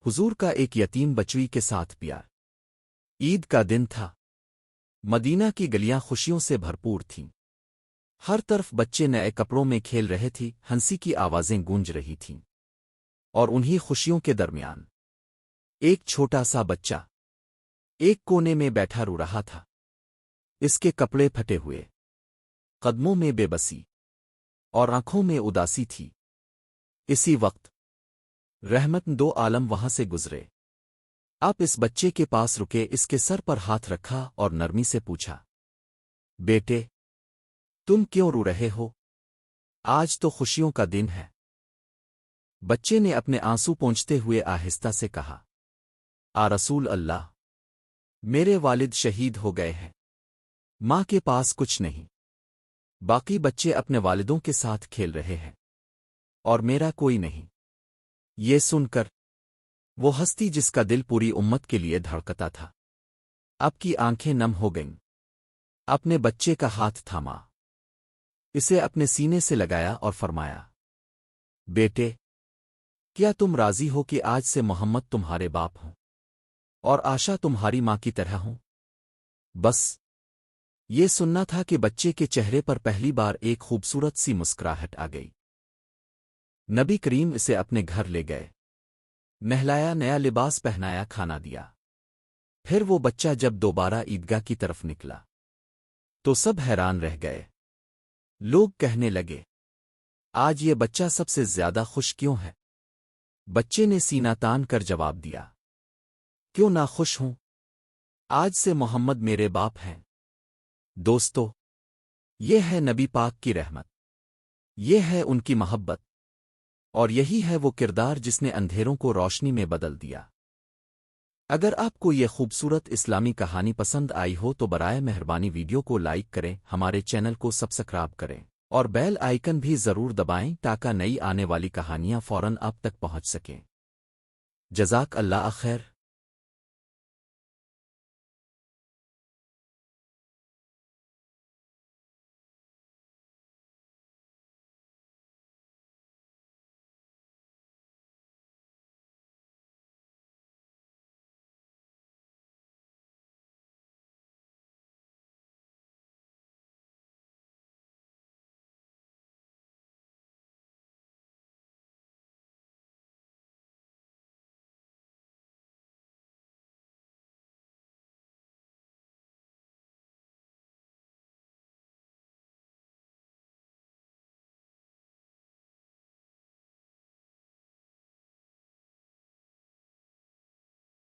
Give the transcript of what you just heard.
حضور کا ایک یتیم بچوئی کے ساتھ پیا۔ عید کا دن تھا۔ مدینہ کی گلیاں خوشیوں سے بھرپور تھیں۔ ہر طرف بچے نئے کپڑوں میں کھیل رہے تھے، ہنسی کی آوازیں گونج رہی تھیں، اور انہی خوشیوں کے درمیان ایک چھوٹا سا بچہ ایک کونے میں بیٹھا رو رہا تھا۔ اس کے کپڑے پھٹے ہوئے، قدموں میں بے بسی اور آنکھوں میں اداسی تھی۔ اسی وقت رحمت دو عالم وہاں سے گزرے۔ آپ اس بچے کے پاس رکے، اس کے سر پر ہاتھ رکھا اور نرمی سے پوچھا، بیٹے تم کیوں رو رہے ہو؟ آج تو خوشیوں کا دن ہے۔ بچے نے اپنے آنسو پونچھتے ہوئے آہستہ سے کہا، رسول اللہ، میرے والد شہید ہو گئے ہیں، ماں کے پاس کچھ نہیں، باقی بچے اپنے والدوں کے ساتھ کھیل رہے ہیں اور میرا کوئی نہیں۔ یہ سن کر وہ ہستی جس کا دل پوری امت کے لیے دھڑکتا تھا، اب کی آنکھیں نم ہو گئیں۔ اپنے بچے کا ہاتھ تھاما، اسے اپنے سینے سے لگایا اور فرمایا، بیٹے کیا تم راضی ہو کہ آج سے محمد تمہارے باپ ہوں اور آشا تمہاری ماں کی طرح ہوں؟ بس یہ سننا تھا کہ بچے کے چہرے پر پہلی بار ایک خوبصورت سی مسکراہٹ آ گئی۔ نبی کریم اسے اپنے گھر لے گئے، نہلایا، نیا لباس پہنایا، کھانا دیا۔ پھر وہ بچہ جب دوبارہ عیدگاہ کی طرف نکلا تو سب حیران رہ گئے۔ لوگ کہنے لگے، آج یہ بچہ سب سے زیادہ خوش کیوں ہے؟ بچے نے سینہ تان کر جواب دیا، کیوں نہ خوش ہوں؟ آج سے محمد میرے باپ ہیں۔ دوستو، یہ ہے نبی پاک کی رحمت، یہ ہے ان کی محبت، اور یہی ہے وہ کردار جس نے اندھیروں کو روشنی میں بدل دیا۔ اگر آپ کو یہ خوبصورت اسلامی کہانی پسند آئی ہو تو برائے مہربانی ویڈیو کو لائک کریں، ہمارے چینل کو سبسکرائب کریں اور بیل آئیکن بھی ضرور دبائیں تاکہ نئی آنے والی کہانیاں فوراً آپ تک پہنچ سکیں۔ جزاک اللہ خیر۔